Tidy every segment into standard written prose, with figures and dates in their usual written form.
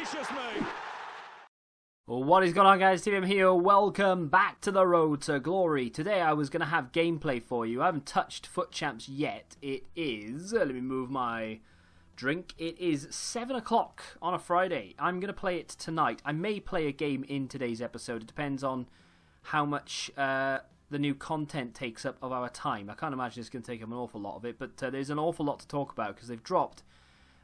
gracious me! What is going on, guys? TVM here. Welcome back to the road to glory. Today I was going to have gameplay for you. I haven't touched FUT Champs yet. It is, let me move my drink. It is 7 o'clock on a Friday. I'm going to play it tonight. I may play a game in today's episode. It depends on how much the new content takes up of our time. I can't imagine it's going to take up an awful lot of it, but there's an awful lot to talk about because they've dropped,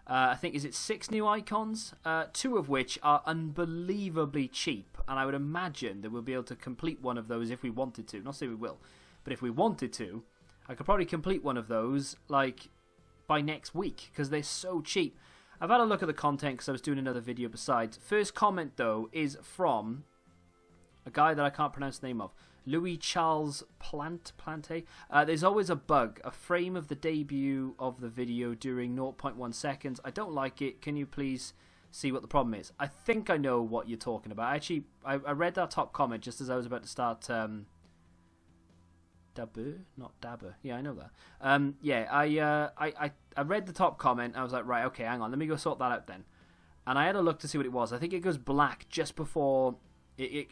I think, is it 6 new icons? 2 of which are unbelievably cheap, and I would imagine that we'll be able to complete one of those if we wanted to. Not say we will, but if we wanted to, I could probably complete one of those like by next week because they're so cheap. I've had a look at the content because I was doing another video besides. First comment though is from a guy that I can't pronounce the name of. Louis Charles Plante. There's always a bug. A frame of the debut of the video during 0.1 seconds. I don't like it. Can you please see what the problem is? I think I know what you're talking about. Actually, I read that top comment just as I was about to start. Dabber? Not Dabber. Yeah, I know that. Yeah, I read the top comment. I was like, right, okay, hang on. Let me go sort that out then. And I had a look to see what it was. I think it goes black just before...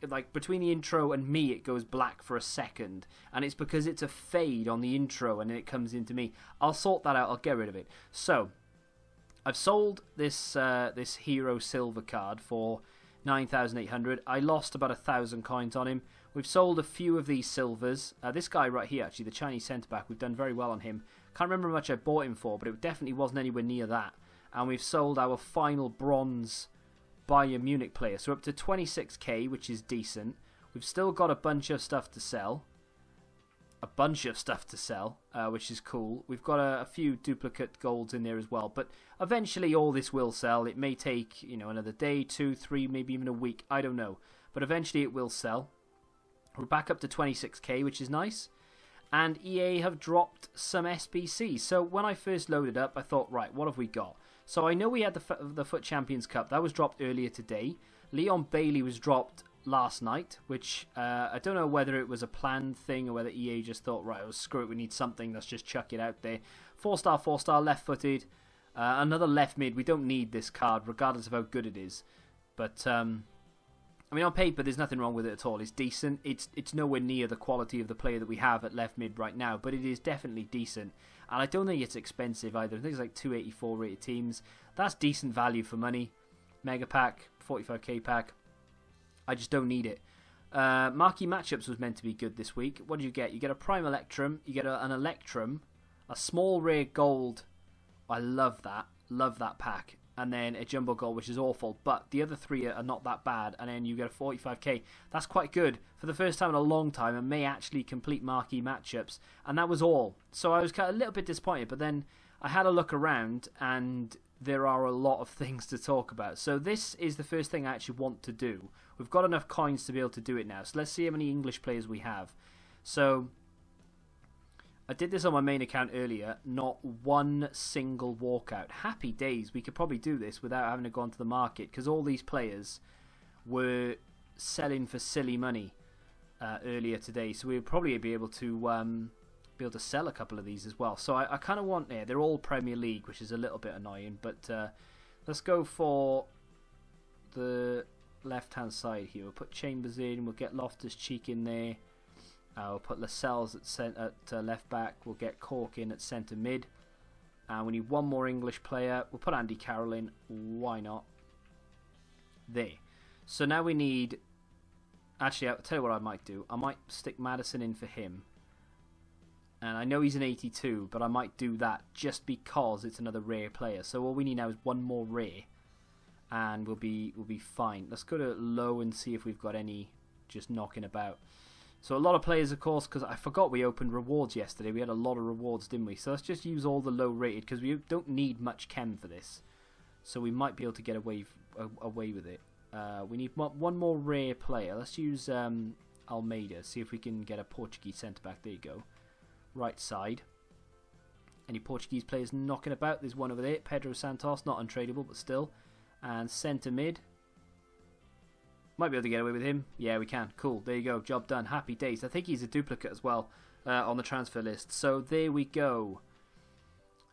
like between the intro and me, it goes black for a second, and it's because it's a fade on the intro and then it comes into me. I'll sort that out. I'll get rid of it. So I've sold this this hero silver card for 9,800. I lost about 1,000 coins on him. We've sold a few of these silvers. This guy right here, actually, the Chinese centre back, we've done very well on him. Can't remember how much I bought him for, but it definitely wasn't anywhere near that. And we've sold our final bronze Bayern Munich player, so up to 26k, which is decent. We've still got a bunch of stuff to sell, which is cool. We've got a few duplicate golds in there as well, but eventually all this will sell. It may take, you know, another day, 2, 3, maybe even a week, I don't know, but eventually it will sell. We're back up to 26k, which is nice. And EA have dropped some SBC. So when I first loaded up, I thought, right, what have we got? So I know we had the FUT Champions Cup. That was dropped earlier today. Leon Bailey was dropped last night, which I don't know whether it was a planned thing or whether EA just thought, right, well, screw it, we need something, let's just chuck it out there. 4-star, 4-star, left-footed. Another left mid. We don't need this card, regardless of how good it is. But, I mean, on paper, there's nothing wrong with it at all. It's decent. It's nowhere near the quality of the player that we have at left mid right now, but it is definitely decent. And I don't think it's expensive either. I think it's like 284 rated teams. That's decent value for money. Mega pack, 45k pack. I just don't need it. Marquee matchups was meant to be good this week. What do you get? You get a Prime Electrum. You get an Electrum. A small rare gold. I love that. Love that pack. And then a jumbo gold, which is awful, but the other 3 are not that bad, and then you get a 45k. That's quite good for the first time in a long time, and may actually complete marquee matchups, and that was all. So I was kind of a little bit disappointed, but then I had a look around, and there are a lot of things to talk about. So this is the first thing I actually want to do. We've got enough coins to be able to do it now, so let's see how many English players we have. So I did this on my main account earlier, not one single walkout. Happy days, we could probably do this without having to go onto the market because all these players were selling for silly money earlier today, so we would probably be able to sell a couple of these as well. So I kind of want, they're all Premier League, which is a little bit annoying, but let's go for the left hand side here. We'll put Chambers in, we'll get Loftus-Cheek in there. We'll put Lascelles at left back. We'll get Cork in at centre mid. And we need one more English player. We'll put Andy Carroll in. Why not? There. So now we need... Actually, I'll tell you what I might do. I might stick Maddison in for him. And I know he's an 82, but I might do that just because it's another rare player. So all we need now is one more rare. And we'll be fine. Let's go to low and see if we've got any just knocking about. So a lot of players, of course, because I forgot we opened rewards yesterday. We had a lot of rewards, didn't we? So let's just use all the low rated because we don't need much chem for this. So we might be able to get away with it. We need one more rare player. Let's use Almeida. See if we can get a Portuguese centre back. There you go. Right side. Any Portuguese players knocking about? There's one over there. Pedro Santos, not untradeable, but still. And centre mid. Might be able to get away with him. Yeah, we can. Cool. There you go. Job done. Happy days. I think he's a duplicate as well on the transfer list. So there we go.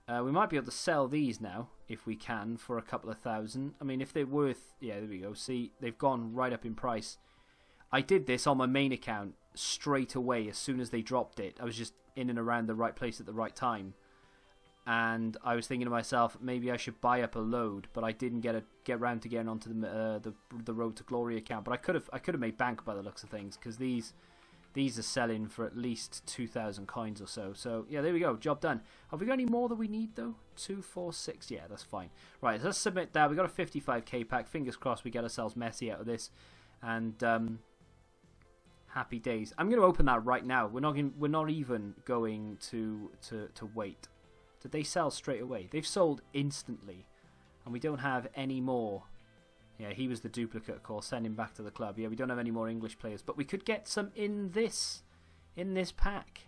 We might be able to sell these now, if we can, for a couple of thousand. I mean, if they're worth... Yeah, there we go. See, they've gone right up in price. I did this on my main account straight away as soon as they dropped it. I was just in and around the right place at the right time. And I was thinking to myself, maybe I should buy up a load, but I didn't get around to getting onto the Road to Glory account. But I could have made bank by the looks of things, because these are selling for at least 2,000 coins or so. So yeah, there we go, job done. Have we got any more that we need though? 2, 4, 6. Yeah, that's fine. Right, let's submit that. We got a 55k pack. Fingers crossed we get ourselves Messi out of this, and happy days. I'm going to open that right now. We're not even going to wait. Did they sell straight away? They've sold instantly, and we don't have any more. Yeah, he was the duplicate, of course. Send him back to the club. Yeah, we don't have any more English players, but we could get some in this pack.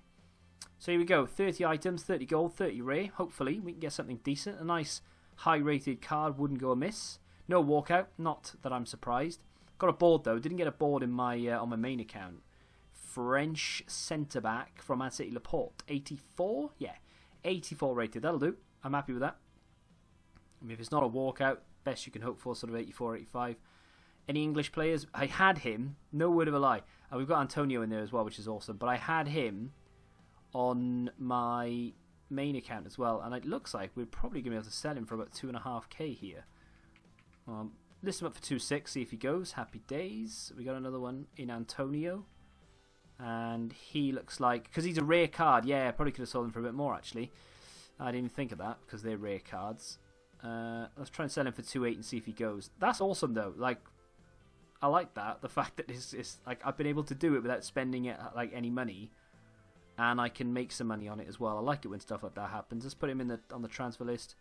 So here we go. 30 items, 30 gold, 30 rare. Hopefully we can get something decent. A nice high-rated card wouldn't go amiss. No walkout. Not that I'm surprised. Got a board though. Didn't get a board in my on my main account. French centre back from Man City, Laporte. 84. Yeah. 84 rated, that'll do. I'm happy with that. I mean, if it's not a walkout, best you can hope for, sort of 84, 85. Any English players? I had him, no word of a lie. And we've got Antonio in there as well, which is awesome. But I had him on my main account as well. And it looks like we're probably going to be able to sell him for about 2.5k here. List him up for 2.6, see if he goes. Happy days. We got another one in Antonio. And he looks like, because he's a rare card, yeah, I probably could have sold him for a bit more actually. I didn't even think of that because they're rare cards. Let's try and sell him for 2.8 and see if he goes. That's awesome though. Like, I like that. The fact that it's like I've been able to do it without spending it like any money, and I can make some money on it as well. I like it when stuff like that happens. Let's put him in on the transfer list,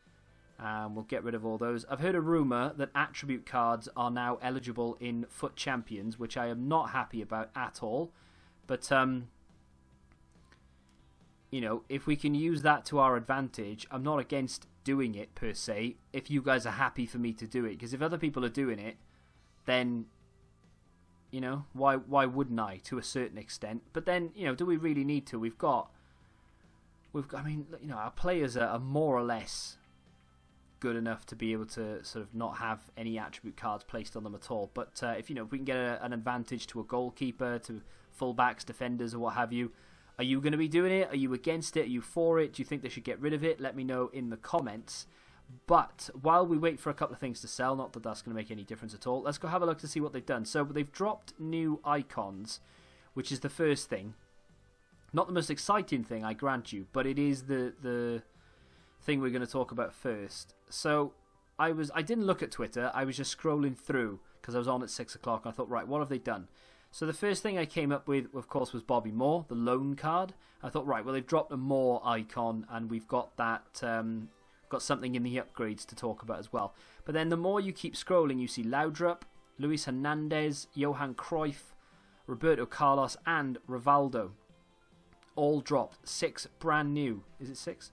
and we'll get rid of all those. I've heard a rumor that attribute cards are now eligible in FUT Champions, which I am not happy about at all. But, you know, if we can use that to our advantage, I'm not against doing it per se, if you guys are happy for me to do it. Because if other people are doing it, then, you know, why wouldn't I, to a certain extent? But then, you know, do we really need to? We've got I mean, you know, our players are more or less good enough to be able to sort of not have any attribute cards placed on them at all. But if we can get an advantage to a goalkeeper, to fullbacks, defenders, or what have you, are you going to be doing it? Are you against it? Are you for it? Do you think they should get rid of it? Let me know in the comments. But while we wait for a couple of things to sell, not that that's going to make any difference at all, let's go have a look to see what they've done. So they've dropped new icons, which is the first thing. Not the most exciting thing, I grant you, but it is the thing we're going to talk about first. So I didn't look at Twitter. I was just scrolling through because I was on at 6 o'clock. I thought, right, what have they done? So the first thing I came up with, of course, was Bobby Moore, the loan card. I thought, right, well, they've dropped a Moore icon, and we've got that, got something in the upgrades to talk about as well. But then the more you keep scrolling, you see Laudrup, Luis Hernandez, Johan Cruyff, Roberto Carlos, and Rivaldo. All dropped. 6 brand new. Is it 6?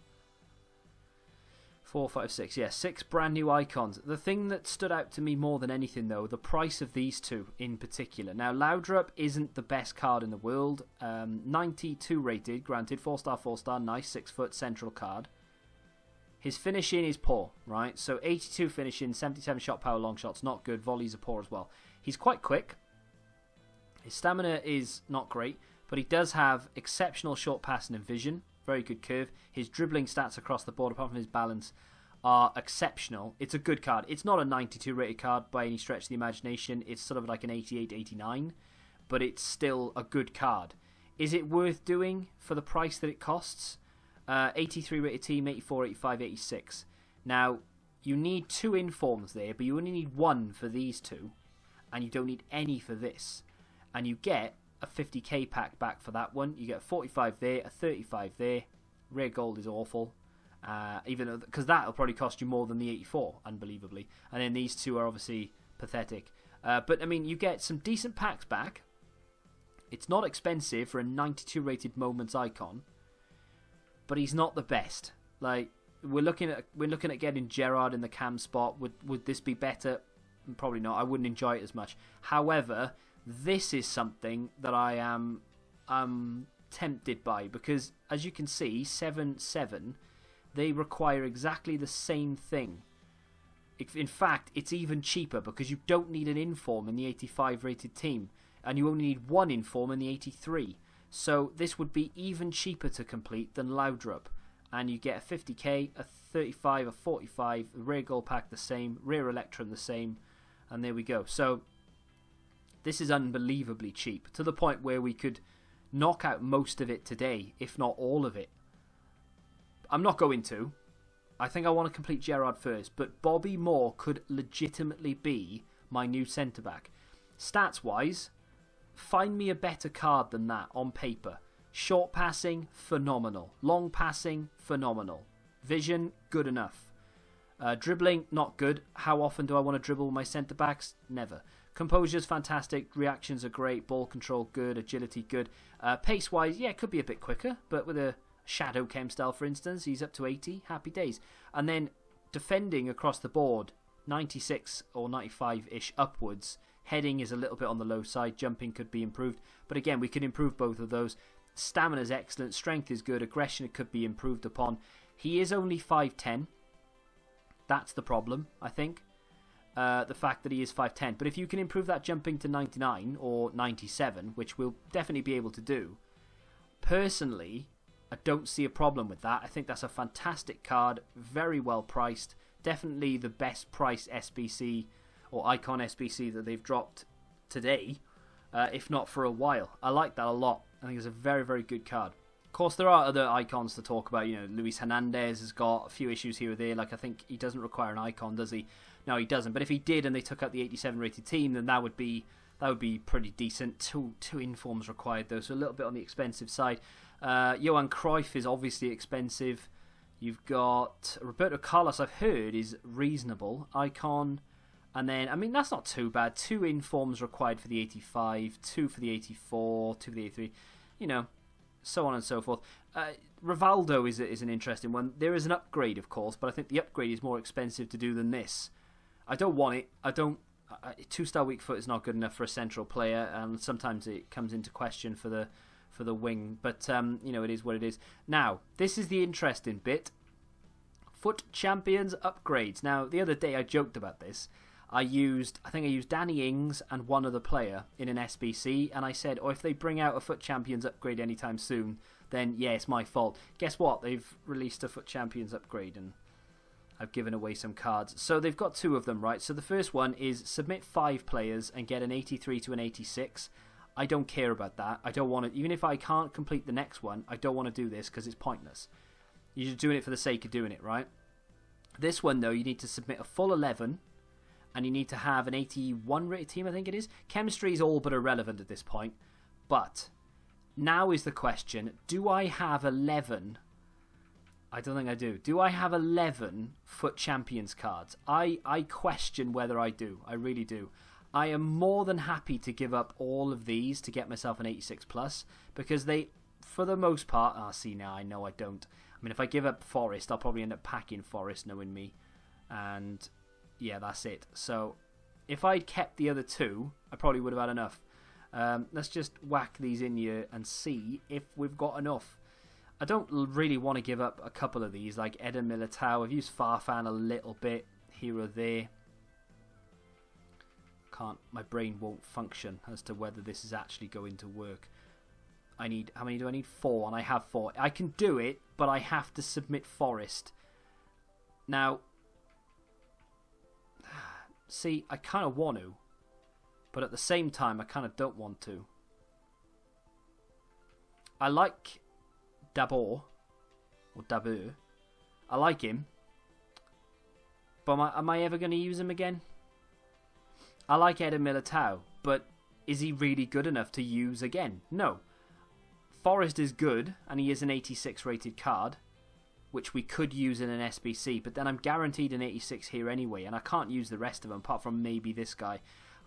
4, 5, 6. Yeah, 6 brand new icons. The thing that stood out to me more than anything, though, the price of these two in particular. Now, Laudrup isn't the best card in the world. 92 rated, granted. 4-star, 4-star. Nice 6 foot central card. His finishing is poor, right? So 82 finishing, 77 shot power, long shots. Not good. Volleys are poor as well. He's quite quick. His stamina is not great, but he does have exceptional short passing and vision. Very good curve. His dribbling stats across the board, apart from his balance, are exceptional. It's a good card. It's not a 92 rated card by any stretch of the imagination. It's sort of like an 88, 89, but it's still a good card. Is it worth doing for the price that it costs? 83 rated team, 84, 85, 86. Now, you need 2 informs there, but you only need 1 for these two, and you don't need any for this. And you get a 50k pack back for that one. You get a 45 there, a 35 there. Rare gold is awful, even though, because that'll probably cost you more than the 84, unbelievably. And then these two are obviously pathetic. But I mean, you get some decent packs back. It's not expensive for a 92 rated Moments icon, but he's not the best. Like, we're looking at getting Gerrard in the cam spot. Would this be better? Probably not. I wouldn't enjoy it as much. However, this is something that I am tempted by, because as you can see, 7-7, they require exactly the same thing. In fact, it's even cheaper because you don't need an inform in the 85 rated team, and you only need one inform in the 83. So this would be even cheaper to complete than Laudrup. And you get a 50k, a 35, a 45, the rear goal pack the same, rear Electrum the same, and there we go. So this is unbelievably cheap, to the point where we could knock out most of it today, if not all of it. I'm not going to. I think I want to complete Gerrard first, but Bobby Moore could legitimately be my new centre-back. Stats-wise, find me a better card than that on paper. Short passing, phenomenal. Long passing, phenomenal. Vision, good enough. Dribbling, not good. How often do I want to dribble my centre-backs? Never. Composure's fantastic. Reactions are great. Ball control, good. Agility, good. Pace-wise, yeah, it could be a bit quicker, but with a Shadow Chem style, for instance, he's up to 80. Happy days. And then defending across the board, 96 or 95-ish upwards. Heading is a little bit on the low side. Jumping could be improved. But again, we can improve both of those. Stamina is excellent. Strength is good. Aggression could be improved upon. He is only 5'10". That's the problem, I think. The fact that he is 5'10". But if you can improve that jumping to 99 or 97, which we'll definitely be able to do, personally, I don't see a problem with that. I think that's a fantastic card. Very well priced. Definitely the best priced SBC or Icon SBC that they've dropped today, if not for a while. I like that a lot. I think it's a very, very good card. Of course, there are other icons to talk about. You know, Luis Hernandez has got a few issues here or there. Like, I think he doesn't require an icon, does he? No, he doesn't. But if he did and they took out the 87 rated team, then that would be pretty decent. Two informs required, though, so a little bit on the expensive side. Johan Cruyff is obviously expensive. You've got Roberto Carlos, I've heard, is reasonable. Icon. And then, I mean, that's not too bad. 2 informs required for the 85, 2 for the 84, 2 for the 83. You know, so on and so forth. Rivaldo is an interesting one. There is an upgrade, of course, but I think the upgrade is more expensive to do than this. I don't want it. I don't. 2-star weak foot is not good enough for a central player, and sometimes it comes into question for the wing. But you know, it is what it is. Now, this is the interesting bit. FUT Champions Upgrades. Now, the other day I joked about this. I think I used Danny Ings and one other player in an SBC, and I said, oh, if they bring out a FUT Champions Upgrade anytime soon, then yeah, it's my fault. Guess what? They've released a FUT Champions Upgrade, and I've given away some cards. So they've got 2 of them, right? So the first one is submit 5 players and get an 83 to an 86. I don't care about that. I don't want to, even if I can't complete the next one, I don't want to do this because it's pointless. You're just doing it for the sake of doing it, right? This one, though, you need to submit a full 11, and you need to have an 81 rated team, I think it is. Chemistry is all but irrelevant at this point. But now is the question, do I have 11? I don't think I do. Do I have 11 FUT Champions cards? I question whether I do. I really do. I am more than happy to give up all of these to get myself an 86 plus, because they, for the most part, see now, I know I don't. I mean, if I give up Forest, I'll probably end up packing Forest, knowing me. And yeah, that's it. So if I'd kept the other 2, I probably would have had enough. Let's just whack these in here and see if we've got enough. I don't really want to give up a couple of these, like Eder Militao. I've used Farfan a little bit here or there. My brain won't function as to whether this is actually going to work. How many do I need? 4, and I have 4. I can do it, but I have to submit Forest. Now, see, I kind of want to, but at the same time, I kind of don't want to. I like Dabur, or Dabur. I like him, but am I ever going to use him again? I like Eder Militao, but is he really good enough to use again? No. Forest is good, and he is an 86 rated card, which we could use in an SBC, but then I'm guaranteed an 86 here anyway, and I can't use the rest of them, apart from maybe this guy.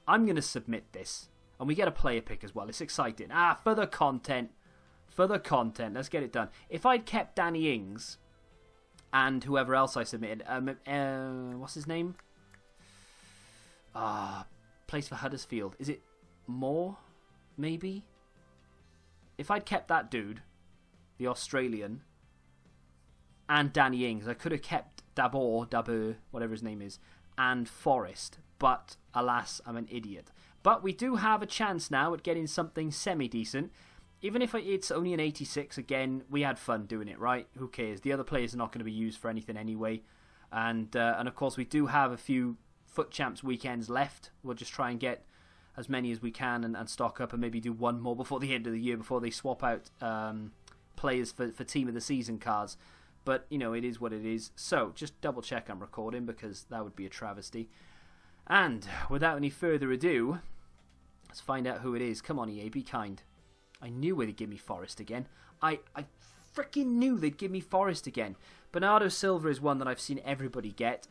I'm going to submit this, and we get a player pick as well. It's exciting. For the content. For the content. Let's get it done. If I'd kept Danny Ings, and whoever else I submitted, what's his name? Plays for Huddersfield. Is it Moore? Maybe? If I'd kept that dude, the Australian, and Danny Ings. I could have kept Dabur, whatever his name is, and Forrest, but alas, I'm an idiot. But we do have a chance now at getting something semi-decent. Even if it's only an 86, again, we had fun doing it, right? Who cares? The other players are not going to be used for anything anyway. And of course, we do have a few FUT Champs weekends left. We'll just try and get as many as we can and stock up and maybe do one more before the end of the year, before they swap out players for Team of the Season cards. But, you know, it is what it is. So, just double check I'm recording, because that would be a travesty. And, without any further ado, let's find out who it is. Come on, EA, be kind. I knew they'd give me Forrest again. I freaking knew they'd give me Forrest again. Bernardo Silva is one that I've seen everybody get.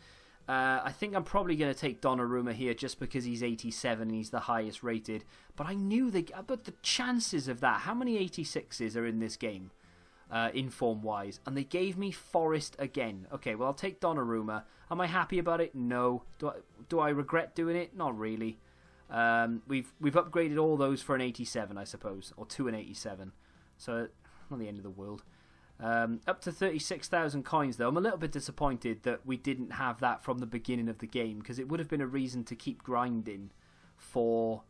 I think I'm probably going to take Donnarumma here just because he's 87 and he's the highest rated. But I knew but the chances of that, how many 86s are in this game, inform-wise? And they gave me Forrest again. Okay, well, I'll take Donnarumma. Am I happy about it? No. Do I regret doing it? Not really. We've upgraded all those for an 87, I suppose, or to an 87. So, not the end of the world. Up to 36,000 coins, though. I'm a little bit disappointed that we didn't have that from the beginning of the game, because it would have been a reason to keep grinding for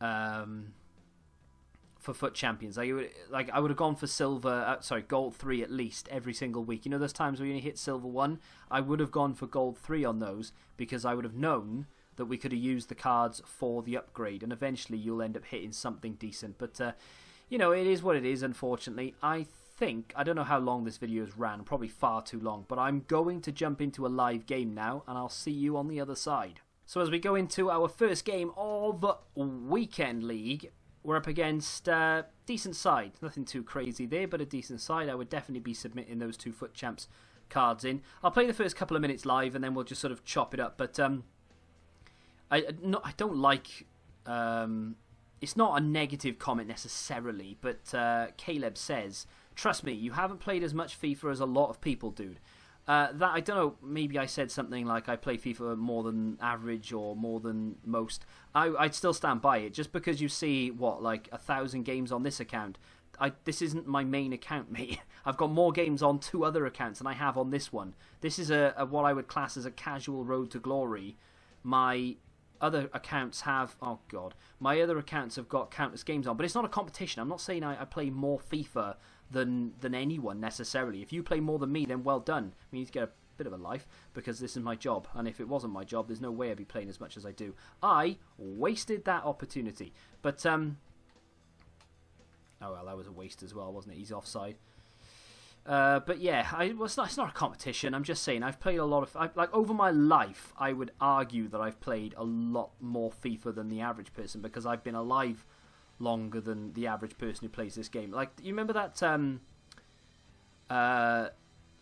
FUT Champions. I would have gone for silver, gold 3 at least every single week. You know, those times where you only hit silver 1, I would have gone for gold 3 on those, because I would have known that we could have used the cards for the upgrade, and eventually you'll end up hitting something decent. But, you know, it is what it is, unfortunately. I don't know how long this video has ran, probably far too long, but I'm going to jump into a live game now, and I'll see you on the other side. So as we go into our first game of Weekend League, we're up against decent side. Nothing too crazy there, but a decent side. I would definitely be submitting those 2 FUT Champs cards in. I'll play the first couple of minutes live, and then we'll just sort of chop it up, but I don't like... it's not a negative comment necessarily, but Caleb says, trust me, you haven't played as much FIFA as a lot of people, dude. That, I don't know, maybe I said something like I play FIFA more than average or more than most. I'd still stand by it. Just because you see, what, like 1,000 games on this account, this isn't my main account, mate. I've got more games on 2 other accounts than I have on this one. This is what I would class as a casual road to glory. My other accounts have, oh god, my other accounts have got countless games on, but it's not a competition. I'm not saying I play more FIFA than anyone necessarily. If you play more than me, then well done. You need to get a bit of a life, because this is my job, and if it wasn't my job, there's no way I'd be playing as much as I do. I wasted that opportunity, but oh well, that was a waste as well, wasn't it? He's offside. But yeah, it's not a competition. I'm just saying, I've played a lot of... like, over my life, I would argue that I've played a lot more FIFA than the average person, because I've been alive longer than the average person who plays this game. Like, you remember that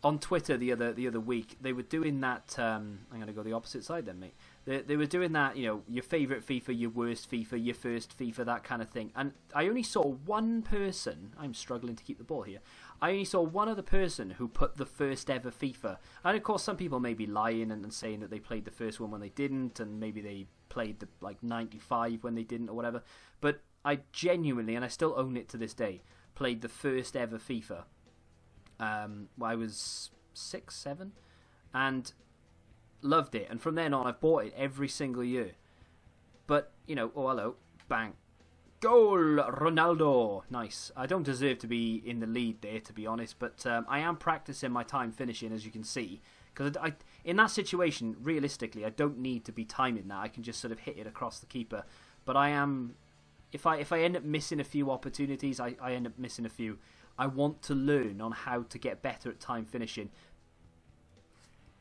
on Twitter the other week, they were doing that... I'm going to go the opposite side then, mate. They were doing that, you know, your favourite FIFA, your worst FIFA, your first FIFA, that kind of thing. And I only saw one person... I'm struggling to keep the ball here. I only saw one other person who put the first ever FIFA. And of course, some people may be lying and saying that they played the first one when they didn't, and maybe they played the 95 when they didn't, or whatever. But I genuinely, and I still own it to this day, played the first ever FIFA. I was 6, 7, and loved it. And from then on, I've bought it every single year. But, you know, oh hello, bang. Goal, Ronaldo. Nice. I don't deserve to be in the lead there, to be honest, but I am practicing my time finishing, as you can see. Because in that situation, realistically, I don't need to be timing that. I can just sort of hit it across the keeper. But I am... If I end up missing a few opportunities, I end up missing a few. I want to learn on how to get better at time finishing.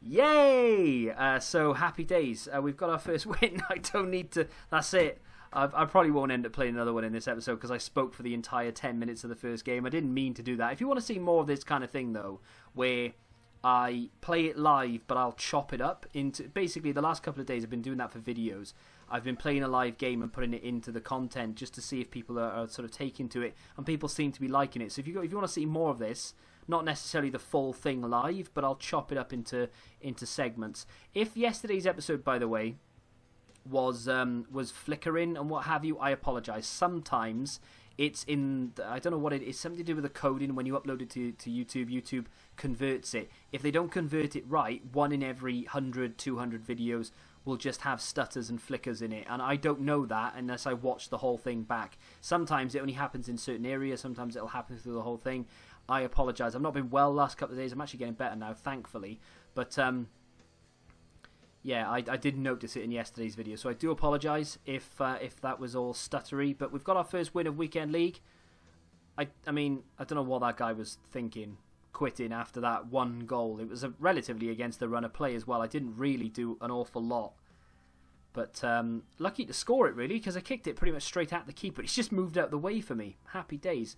Yay! So, happy days. We've got our first win. I don't need to... That's it. I probably won't end up playing another one in this episode because I spoke for the entire 10 minutes of the first game. I didn't mean to do that. If you want to see more of this kind of thing, though, where I play it live, but I'll chop it up into... Basically, the last couple of days I've been doing that for videos. I've been playing a live game and putting it into the content just to see if people are sort of taking to it, and people seem to be liking it. So if you want to see more of this, not necessarily the full thing live, but I'll chop it up into segments. If yesterday's episode, by the way, was flickering and what have you, I apologise. Sometimes It's in, I don't know what it is, something to do with the coding. When you upload it to YouTube, YouTube converts it. If they don't convert it right, 1 in every 100, 200 videos will just have stutters and flickers in it. And I don't know that unless I watch the whole thing back. Sometimes it only happens in certain areas, sometimes it'll happen through the whole thing. I apologise. I've not been well the last couple of days. I'm actually getting better now, thankfully. But yeah, I did notice it in yesterday's video, so I do apologise if that was all stuttery. But we've got our first win of Weekend League. I mean, I don't know what that guy was thinking, quitting after that 1 goal. It was relatively against the run of play as well. I didn't really do an awful lot. But lucky to score it, really, because I kicked it pretty much straight at the keeper. It's just moved out the way for me. Happy days.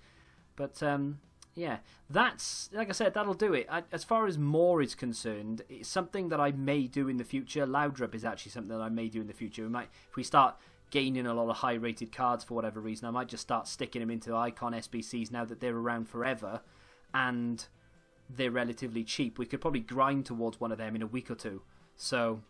But yeah, that's, like I said, that'll do it. As far as more is concerned, it's something that I may do in the future. Loudrup is actually something that I may do in the future. We might, if we start gaining a lot of high-rated cards for whatever reason, I might just start sticking them into Icon SBCs now that they're around forever, and they're relatively cheap. We could probably grind towards one of them in a week or two. So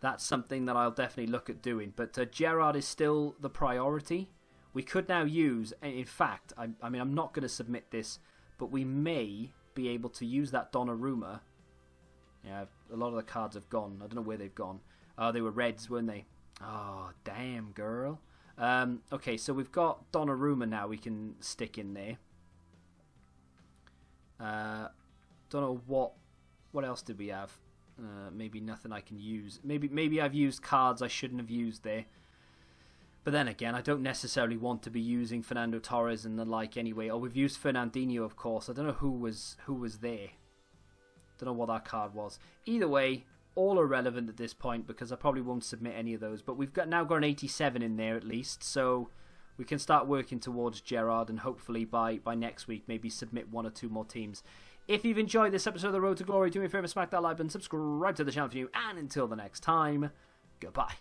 that's something that I'll definitely look at doing. But Gerrard is still the priority. We could now use, in fact, I mean, I'm not going to submit this, but we may be able to use that Donnarumma. Yeah, a lot of the cards have gone. I don't know where they've gone. They were reds, weren't they? Oh, damn, girl. Okay, so we've got Donnarumma now we can stick in there. Don't know what else did we have? Maybe nothing I can use. Maybe I've used cards I shouldn't have used there. But then again, I don't necessarily want to be using Fernando Torres and the like anyway. Oh, we've used Fernandinho, of course. I don't know who was there. Don't know what that card was. Either way, all irrelevant at this point because I probably won't submit any of those. But we've now got an 87 in there at least, so we can start working towards Gerrard, and hopefully by next week maybe submit 1 or 2 more teams. If you've enjoyed this episode of The Road to Glory, do me a favour, smack that like button, subscribe to the channel for you, and until the next time, goodbye.